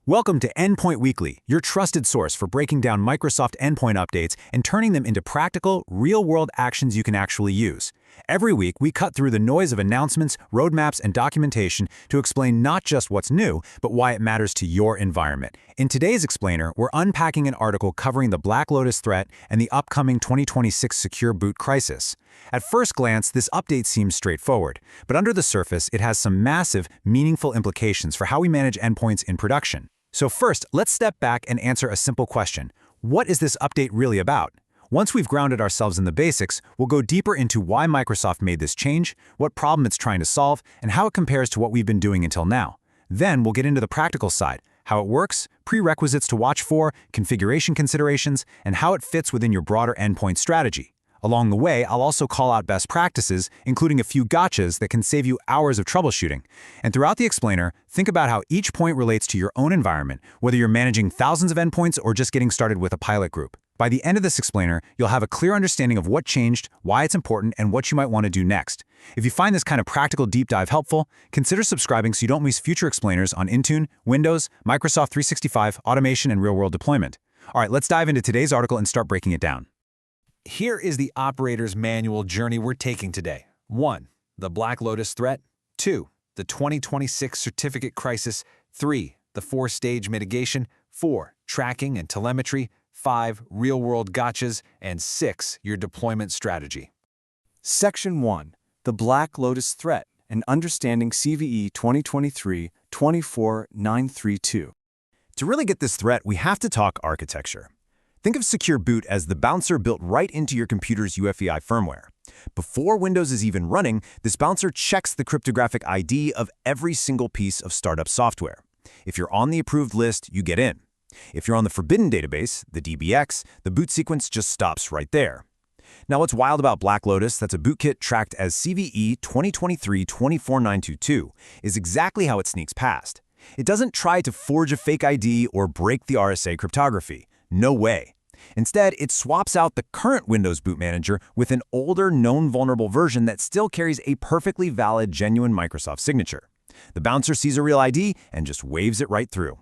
Welcome to Endpoint Weekly, your trusted source for breaking down Microsoft endpoint updates and turning them into practical, real-world actions you can actually use. Every week, we cut through the noise of announcements, roadmaps, and documentation to explain not just what's new, but why it matters to your environment. In today's explainer, we're unpacking an article covering the BlackLotus threat and the upcoming 2026 secure boot crisis. At first glance, this update seems straightforward, but under the surface, it has some massive, meaningful implications for how we manage endpoints in production. So first, let's step back and answer a simple question. What is this update really about? Once we've grounded ourselves in the basics, we'll go deeper into why Microsoft made this change, what problem it's trying to solve, and how it compares to what we've been doing until now. Then we'll get into the practical side, how it works, prerequisites to watch for, configuration considerations, and how it fits within your broader endpoint strategy. Along the way, I'll also call out best practices, including a few gotchas that can save you hours of troubleshooting. And throughout the explainer, think about how each point relates to your own environment, whether you're managing thousands of endpoints or just getting started with a pilot group. By the end of this explainer, you'll have a clear understanding of what changed, why it's important, and what you might want to do next. If you find this kind of practical deep dive helpful, consider subscribing so you don't miss future explainers on Intune, Windows, Microsoft 365, automation, and real-world deployment. All right, let's dive into today's article and start breaking it down. Here is the operator's manual journey we're taking today. 1. The BlackLotus threat. 2. The 2026 certificate crisis. 3. The 4-stage mitigation. 4. Tracking and telemetry. 5. Real-world gotchas. And 6. Your deployment strategy. Section 1. The BlackLotus threat and understanding CVE 2023-24932. To really get this threat, we have to talk architecture. Think of Secure Boot as the bouncer built right into your computer's UEFI firmware. Before Windows is even running, this bouncer checks the cryptographic ID of every single piece of startup software. If you're on the approved list, you get in. If you're on the forbidden database, the DBX, the boot sequence just stops right there. Now, what's wild about BlackLotus, that's a bootkit tracked as CVE 2023-24922, is exactly how it sneaks past. It doesn't try to forge a fake ID or break the RSA cryptography. No way. Instead, it swaps out the current Windows boot manager with an older, known vulnerable version that still carries a perfectly valid, genuine Microsoft signature. The bouncer sees a real ID and just waves it right through.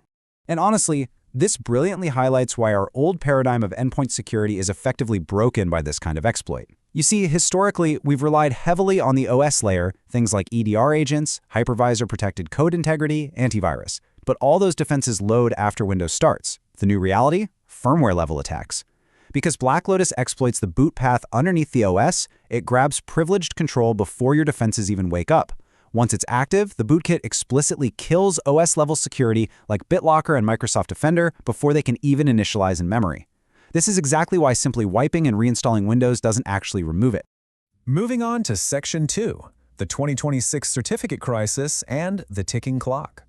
And honestly, this brilliantly highlights why our old paradigm of endpoint security is effectively broken by this kind of exploit. You see, historically, we've relied heavily on the OS layer, things like EDR agents, hypervisor-protected code integrity, antivirus. But all those defenses load after Windows starts. The new reality? Firmware-level attacks. Because BlackLotus exploits the boot path underneath the OS, it grabs privileged control before your defenses even wake up. Once it's active, the bootkit explicitly kills OS-level security like BitLocker and Microsoft Defender before they can even initialize in memory. This is exactly why simply wiping and reinstalling Windows doesn't actually remove it. Moving on to Section 2, the 2026 certificate crisis and the ticking clock.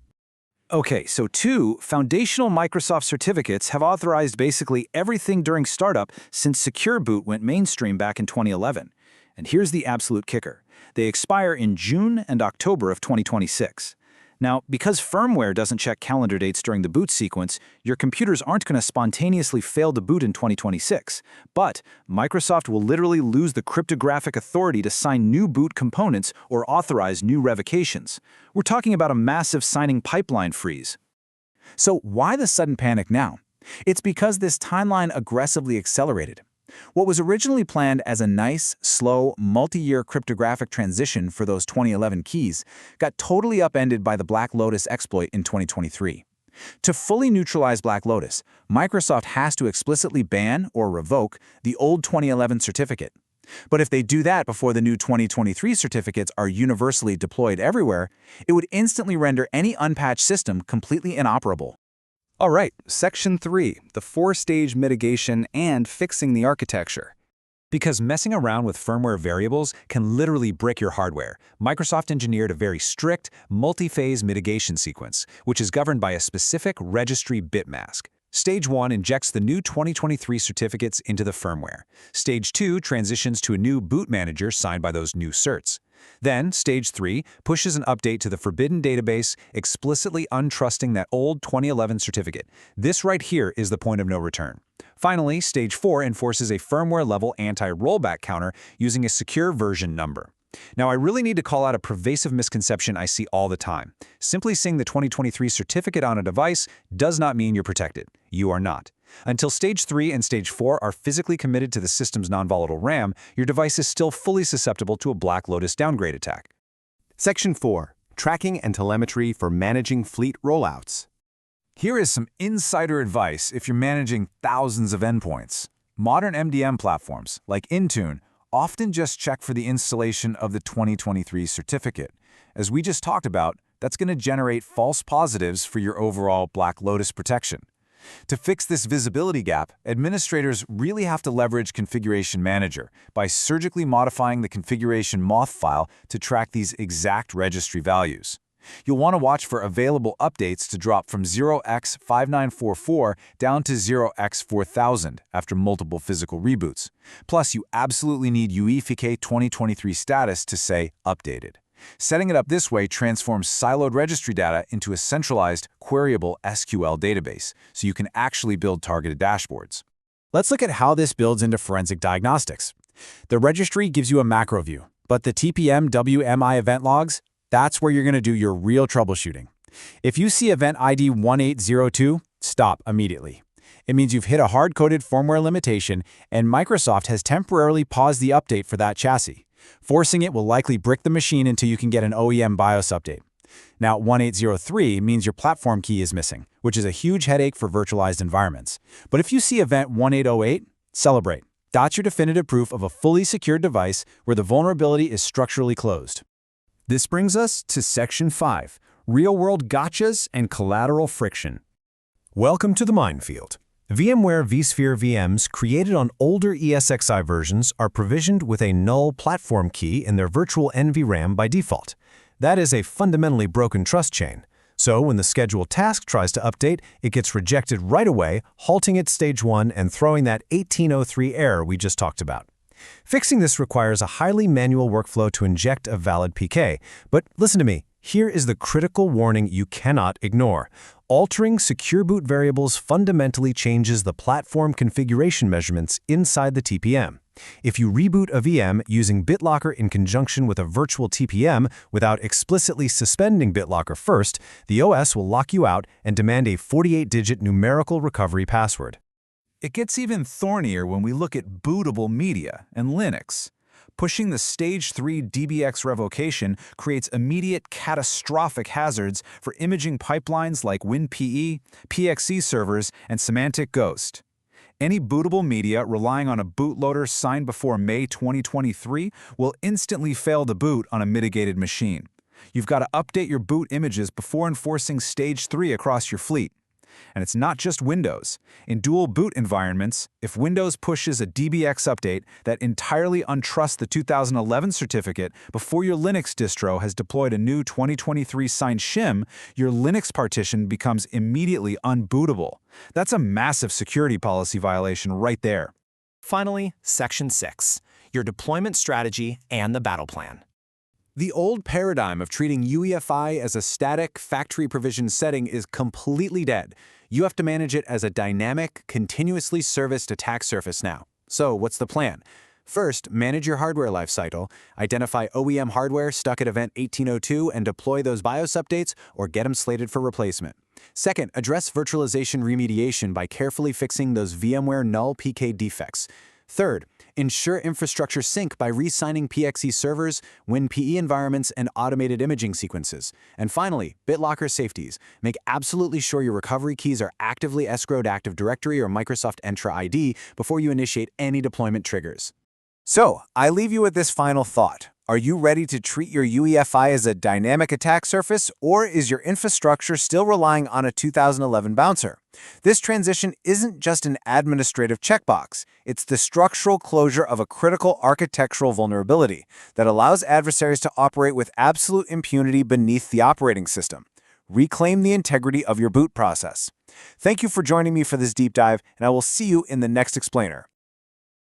Okay, so 2 foundational Microsoft certificates have authorized basically everything during startup since Secure Boot went mainstream back in 2011. And here's the absolute kicker. They expire in June and October of 2026. Now, because firmware doesn't check calendar dates during the boot sequence, your computers aren't going to spontaneously fail to boot in 2026. But Microsoft will literally lose the cryptographic authority to sign new boot components or authorize new revocations. We're talking about a massive signing pipeline freeze. So why the sudden panic now? It's because this timeline aggressively accelerated. What was originally planned as a nice, slow, multi-year cryptographic transition for those 2011 keys got totally upended by the BlackLotus exploit in 2023. To fully neutralize BlackLotus, Microsoft has to explicitly ban or revoke the old 2011 certificate. But if they do that before the new 2023 certificates are universally deployed everywhere, it would instantly render any unpatched system completely inoperable. All right, Section 3, the 4-stage mitigation and fixing the architecture. Because messing around with firmware variables can literally break your hardware, Microsoft engineered a very strict, multi-phase mitigation sequence, which is governed by a specific registry bitmask. Stage 1 injects the new 2023 certificates into the firmware. Stage 2 transitions to a new boot manager signed by those new certs. Then, Stage 3 pushes an update to the forbidden database, explicitly untrusting that old 2011 certificate. This right here is the point of no return. Finally, Stage 4 enforces a firmware-level anti-rollback counter using a secure version number. Now, I really need to call out a pervasive misconception I see all the time. Simply seeing the 2023 certificate on a device does not mean you're protected. You are not. Until Stage 3 and Stage 4 are physically committed to the system's non-volatile RAM, your device is still fully susceptible to a BlackLotus downgrade attack. Section 4. Tracking and telemetry for managing fleet rollouts. Here is some insider advice if you're managing thousands of endpoints. Modern MDM platforms, like Intune, often just check for the installation of the 2023 certificate. As we just talked about, that's going to generate false positives for your overall BlackLotus protection. To fix this visibility gap, administrators really have to leverage ConfigMgr by surgically modifying the configuration moth file to track these exact registry values. You'll want to watch for available updates to drop from 0x5944 down to 0x4000 after multiple physical reboots. Plus, you absolutely need UEFK 2023 status to say updated. Setting it up this way transforms siloed registry data into a centralized, queryable SQL database, so you can actually build targeted dashboards. Let's look at how this builds into forensic diagnostics. The registry gives you a macro view, but the TPM WMI event logs, that's where you're going to do your real troubleshooting. If you see event ID 1802, stop immediately. It means you've hit a hard-coded firmware limitation, and Microsoft has temporarily paused the update for that chassis. Forcing it will likely brick the machine until you can get an OEM BIOS update. Now, 1803 means your platform key is missing, which is a huge headache for virtualized environments. But if you see event 1808, celebrate. That's your definitive proof of a fully secured device where the vulnerability is structurally closed. This brings us to Section 5, Real-World Gotchas and Collateral Friction. Welcome to the minefield. VMware vSphere VMs created on older ESXi versions are provisioned with a null platform key in their virtual NVRAM by default. That is a fundamentally broken trust chain. So when the scheduled task tries to update, it gets rejected right away, halting at stage 1 and throwing that 1803 error we just talked about. Fixing this requires a highly manual workflow to inject a valid PK. But listen to me, here is the critical warning you cannot ignore. Altering secure boot variables fundamentally changes the platform configuration measurements inside the TPM. If you reboot a VM using BitLocker in conjunction with a virtual TPM without explicitly suspending BitLocker first, the OS will lock you out and demand a 48-digit numerical recovery password. It gets even thornier when we look at bootable media and Linux. Pushing the Stage 3 DBX revocation creates immediate catastrophic hazards for imaging pipelines like WinPE, PXE servers, and Semantic Ghost. Any bootable media relying on a bootloader signed before May 2023 will instantly fail to boot on a mitigated machine. You've got to update your boot images before enforcing Stage 3 across your fleet. And it's not just Windows. In dual boot environments, if Windows pushes a DBX update that entirely untrusts the 2011 certificate before your Linux distro has deployed a new 2023 signed shim, your Linux partition becomes immediately unbootable. That's a massive security policy violation right there. Finally, Section 6, your deployment strategy and the battle plan. The old paradigm of treating UEFI as a static, factory-provisioned setting is completely dead. You have to manage it as a dynamic, continuously serviced attack surface now. So what's the plan? First, manage your hardware lifecycle, identify OEM hardware stuck at event 1802 and deploy those BIOS updates or get them slated for replacement. Second, address virtualization remediation by carefully fixing those VMware null PK defects. Third, ensure infrastructure sync by re-signing PXE servers, WinPE environments, and automated imaging sequences. And finally, BitLocker safeties. Make absolutely sure your recovery keys are actively escrowed Active Directory or Microsoft EntraID before you initiate any deployment triggers. So, I leave you with this final thought. Are you ready to treat your UEFI as a dynamic attack surface, or is your infrastructure still relying on a 2011 bouncer? This transition isn't just an administrative checkbox. It's the structural closure of a critical architectural vulnerability that allows adversaries to operate with absolute impunity beneath the operating system. Reclaim the integrity of your boot process. Thank you for joining me for this deep dive, and I will see you in the next explainer.